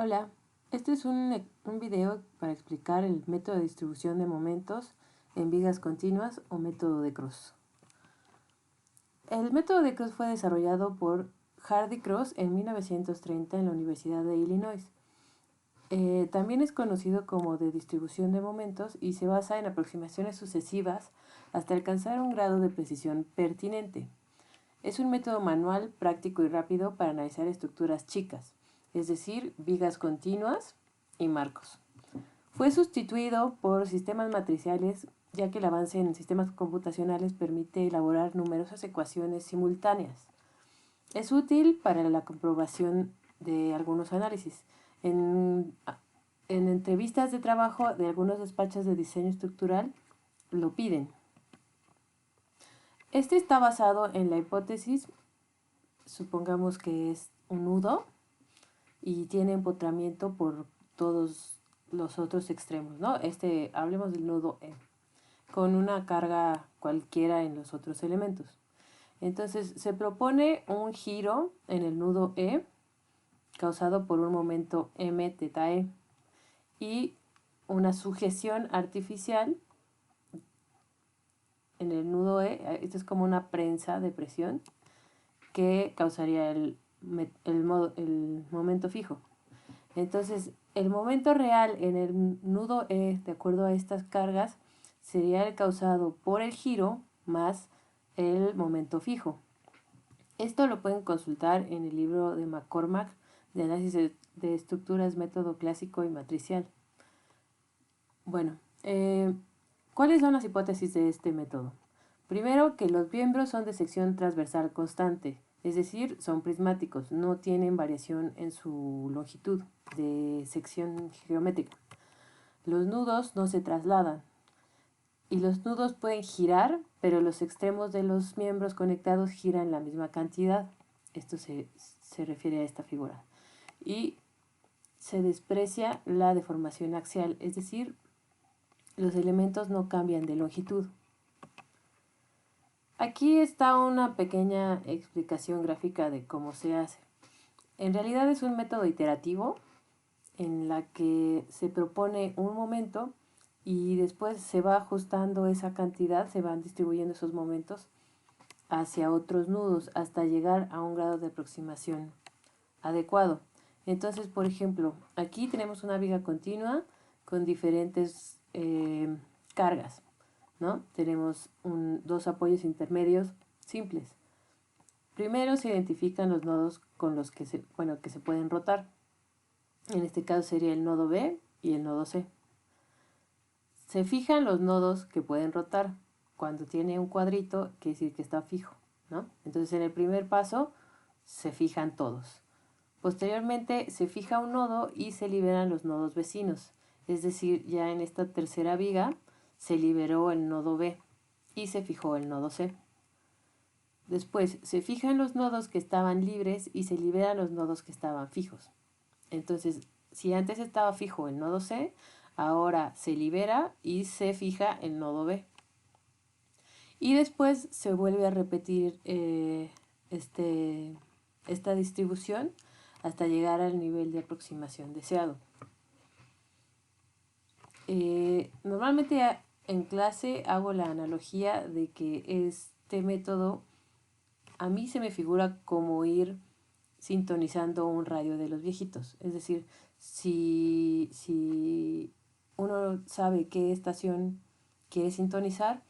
Hola, este es un video para explicar el método de distribución de momentos en vigas continuas o método de Cross. El método de Cross fue desarrollado por Hardy Cross en 1930 en la Universidad de Illinois. También es conocido como de distribución de momentos y se basa en aproximaciones sucesivas hasta alcanzar un grado de precisión pertinente. Es un método manual, práctico y rápido para analizar estructuras chicas, es decir, vigas continuas y marcos. Fue sustituido por sistemas matriciales, ya que el avance en sistemas computacionales permite elaborar numerosas ecuaciones simultáneas. Es útil para la comprobación de algunos análisis. En entrevistas de trabajo de algunos despachos de diseño estructural lo piden. Este está basado en la hipótesis, supongamos que es un nudo y tiene empotramiento por todos los otros extremos, ¿no? Hablemos del nudo E, con una carga cualquiera en los otros elementos. Entonces se propone un giro en el nudo E causado por un momento m teta e y una sujeción artificial en el nudo E. Esto es como una prensa de presión que causaría el momento fijo. Entonces, el momento real en el nudo E, de acuerdo a estas cargas, sería el causado por el giro más el momento fijo. Esto lo pueden consultar en el libro de McCormack de análisis de estructuras, método clásico y matricial. Bueno, ¿cuáles son las hipótesis de este método? Primero, que los miembros son de sección transversal constante, es decir, son prismáticos, no tienen variación en su longitud de sección geométrica. Los nudos no se trasladan y los nudos pueden girar, pero los extremos de los miembros conectados giran la misma cantidad. Esto se refiere a esta figura. Y se desprecia la deformación axial, es decir, los elementos no cambian de longitud. Aquí está una pequeña explicación gráfica de cómo se hace. En realidad es un método iterativo en la que se propone un momento y después se va ajustando esa cantidad, se van distribuyendo esos momentos hacia otros nudos hasta llegar a un grado de aproximación adecuado. Entonces, por ejemplo, aquí tenemos una viga continua con diferentes cargas, ¿no? Tenemos dos apoyos intermedios simples. Primero se identifican los nodos con los que se pueden rotar. En este caso sería el nodo B y el nodo C. Se fijan los nodos que pueden rotar. Cuando tiene un cuadrito, quiere decir que está fijo, ¿no? Entonces en el primer paso se fijan todos. Posteriormente se fija un nodo y se liberan los nodos vecinos. Es decir, ya en esta tercera viga se liberó el nodo B y se fijó el nodo C. Después se fijan los nodos que estaban libres y se liberan los nodos que estaban fijos. Entonces, si antes estaba fijo el nodo C, ahora se libera y se fija el nodo B. Y después se vuelve a repetir esta distribución hasta llegar al nivel de aproximación deseado. Normalmente en clase hago la analogía de que este método a mí se me figura como ir sintonizando un radio de los viejitos. Es decir, si uno sabe qué estación quiere sintonizar,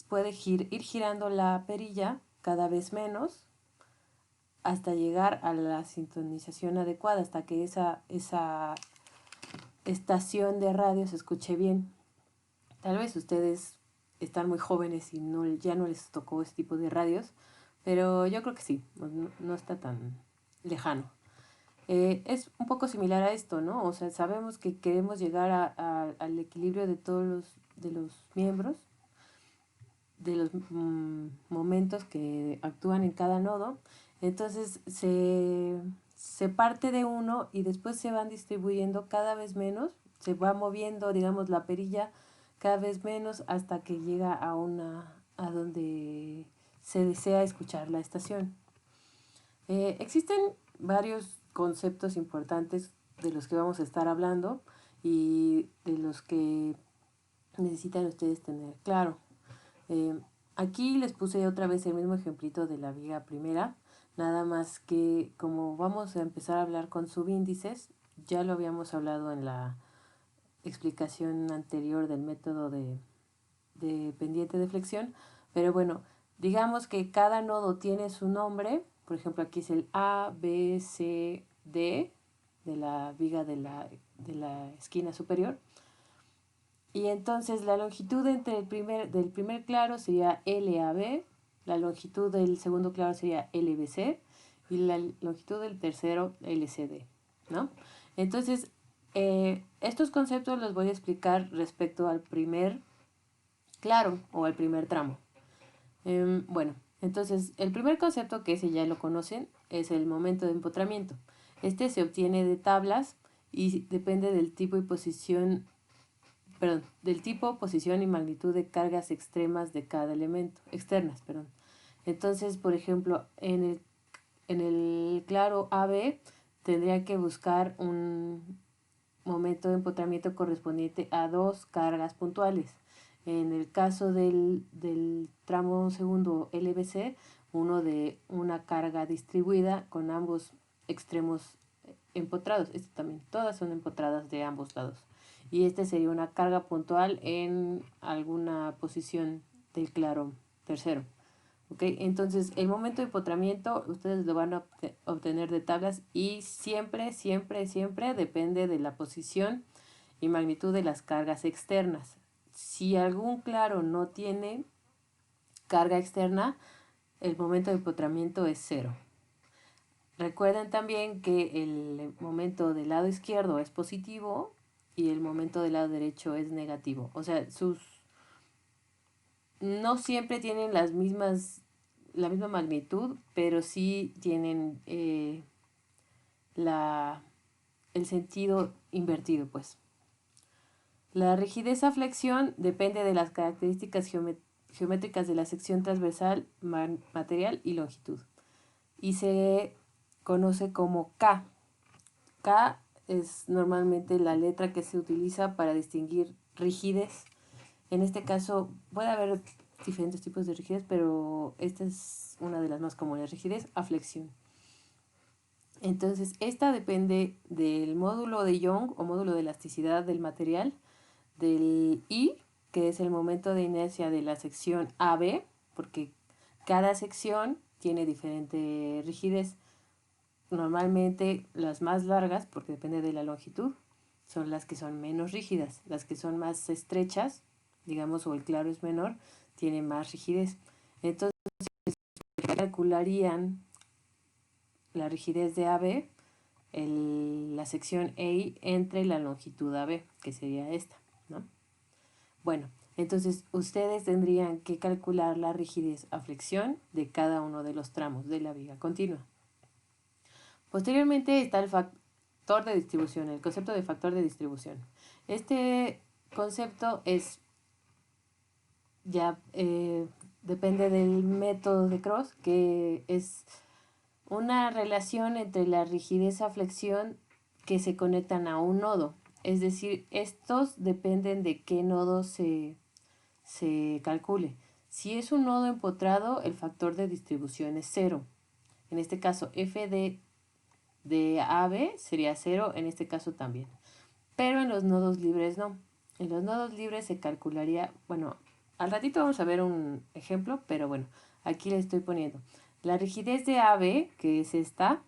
puede ir girando la perilla cada vez menos hasta llegar a la sintonización adecuada, hasta que esa estación de radio se escuche bien. Tal vez ustedes están muy jóvenes y ya no les tocó ese tipo de radios, pero yo creo que sí, no está tan lejano. Es un poco similar a esto, ¿no? O sea, sabemos que queremos llegar al equilibrio de todos los miembros, de los momentos que actúan en cada nodo. Entonces se parte de uno y después se van distribuyendo cada vez menos, se va moviendo, digamos, la perilla cada vez menos hasta que llega a donde se desea escuchar la estación. Existen varios conceptos importantes de los que vamos a estar hablando y de los que necesitan ustedes tener claro. Aquí les puse otra vez el mismo ejemplito de la viga primera, nada más que como vamos a empezar a hablar con subíndices, ya lo habíamos hablado en la explicación anterior del método de pendiente de flexión, pero bueno, digamos que cada nodo tiene su nombre, por ejemplo aquí es el A, B, C, D de la viga de la esquina superior, y entonces la longitud entre del primer claro sería LAB, la longitud del segundo claro sería LBC y la longitud del tercero LCD, ¿no? Entonces, estos conceptos los voy a explicar respecto al primer claro o al primer tramo. Bueno, entonces el primer concepto, que ese ya lo conocen, es el momento de empotramiento. Este se obtiene de tablas y depende del tipo y posición, del tipo, posición y magnitud de cargas extremas de cada elemento, externas. Entonces, por ejemplo, en el claro AB tendría que buscar un momento de empotramiento correspondiente a 2 cargas puntuales. En el caso del tramo segundo LBC, uno de una carga distribuida con ambos extremos empotrados. Este también, todas son empotradas de ambos lados. Y este sería una carga puntual en alguna posición del claro tercero. ¿Okay? Entonces, el momento de empotramiento ustedes lo van a obtener de tablas y siempre, siempre, siempre depende de la posición y magnitud de las cargas externas. Si algún claro no tiene carga externa, el momento de empotramiento es 0. Recuerden también que el momento del lado izquierdo es positivo y el momento del lado derecho es negativo. O sea, no siempre tienen la misma magnitud, pero sí tienen el sentido invertido, pues. La rigidez a flexión depende de las características geométricas de la sección transversal, material y longitud. Y se conoce como K. K es normalmente la letra que se utiliza para distinguir rigidez. En este caso puede haber diferentes tipos de rigidez, pero esta es una de las más comunes, rigidez a flexión. Entonces, esta depende del módulo de Young o módulo de elasticidad del material, del I, que es el momento de inercia de la sección AB, porque cada sección tiene diferente rigidez. Normalmente las más largas, porque depende de la longitud, son las que son menos rígidas. Las que son más estrechas, digamos, o el claro es menor, tienen más rigidez. Entonces, calcularían la rigidez de AB, la sección A entre la longitud AB, que sería esta, ¿no? Bueno, entonces ustedes tendrían que calcular la rigidez a flexión de cada uno de los tramos de la viga continua. Posteriormente está el factor de distribución, el concepto de factor de distribución. Este concepto es ya depende del método de Cross, que es una relación entre la rigidez a flexión que se conectan a un nodo. Es decir, estos dependen de qué nodo se calcule. Si es un nodo empotrado, el factor de distribución es 0. En este caso, f de AB sería 0, en este caso también. Pero en los nodos libres no. En los nodos libres se calcularía, bueno, al ratito vamos a ver un ejemplo, pero bueno, aquí le estoy poniendo. La rigidez de AB, que es esta,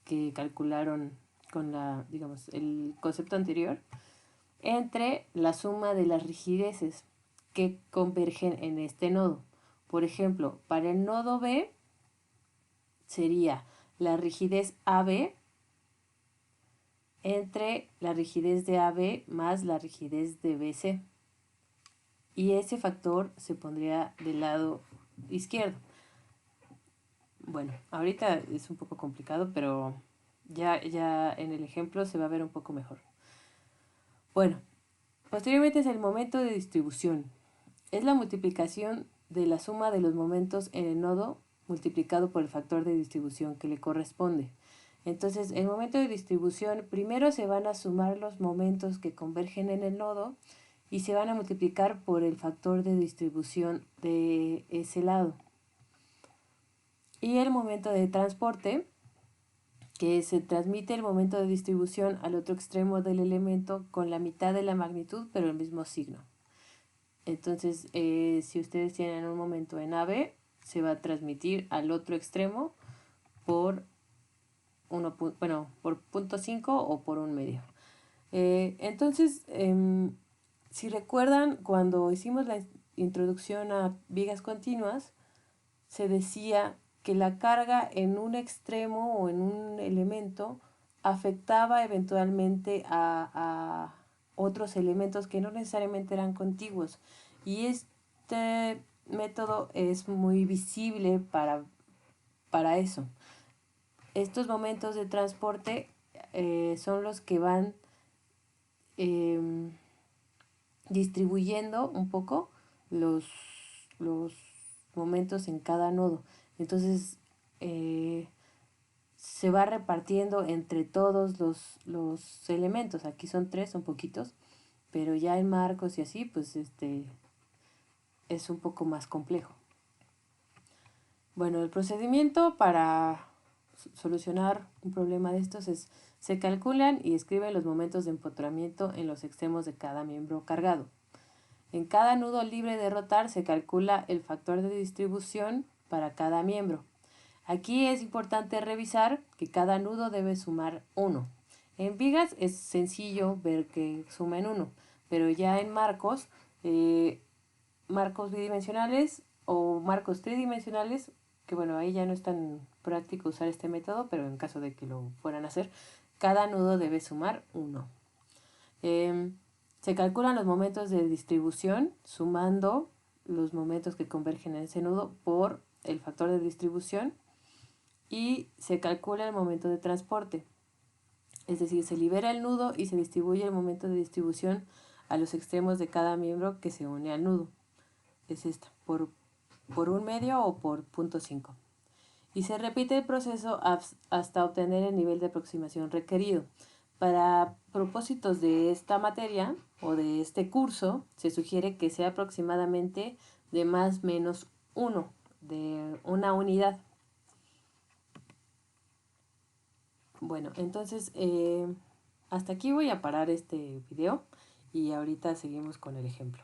que calcularon con digamos, el concepto anterior, entre la suma de las rigideces que convergen en este nodo. Por ejemplo, para el nodo B sería la rigidez AB entre la rigidez de AB más la rigidez de BC. Y ese factor se pondría del lado izquierdo. Bueno, ahorita es un poco complicado, pero ya en el ejemplo se va a ver un poco mejor. Bueno, posteriormente es el momento de distribución. Es la multiplicación de la suma de los momentos en el nodo multiplicado por el factor de distribución que le corresponde. Entonces, el momento de distribución, primero se van a sumar los momentos que convergen en el nodo y se van a multiplicar por el factor de distribución de ese lado. Y el momento de transporte, que se transmite el momento de distribución al otro extremo del elemento con la mitad de la magnitud, pero el mismo signo. Entonces, si ustedes tienen un momento en AB, se va a transmitir al otro extremo por por 0.5 o por 1/2. Entonces, si recuerdan, cuando hicimos la introducción a vigas continuas, se decía que la carga en un extremo o en un elemento afectaba eventualmente a otros elementos que no necesariamente eran contiguos. Y este método es muy visible para eso. Estos momentos de transporte son los que van distribuyendo un poco los momentos en cada nodo. Entonces se va repartiendo entre todos los elementos. Aquí son 3, son poquitos, pero ya en marcos y así, pues es un poco más complejo. Bueno, el procedimiento para solucionar un problema de estos es: se calculan y escriben los momentos de empotramiento en los extremos de cada miembro cargado. En cada nudo libre de rotar se calcula el factor de distribución para cada miembro. Aquí es importante revisar que cada nudo debe sumar 1. En vigas es sencillo ver que sumen 1, pero ya en marcos, marcos bidimensionales o marcos tridimensionales, que bueno, ahí ya no es tan práctico usar este método, pero en caso de que lo fueran a hacer, cada nudo debe sumar 1. Se calculan los momentos de distribución sumando los momentos que convergen en ese nudo por el factor de distribución, y se calcula el momento de transporte. Es decir, se libera el nudo y se distribuye el momento de distribución a los extremos de cada miembro que se une al nudo. Es esta, por 1/2 o por 0.5. Y se repite el proceso hasta obtener el nivel de aproximación requerido. Para propósitos de esta materia o de este curso, se sugiere que sea aproximadamente de más menos 1, de una unidad. Bueno, entonces hasta aquí voy a parar este video y ahorita seguimos con el ejemplo.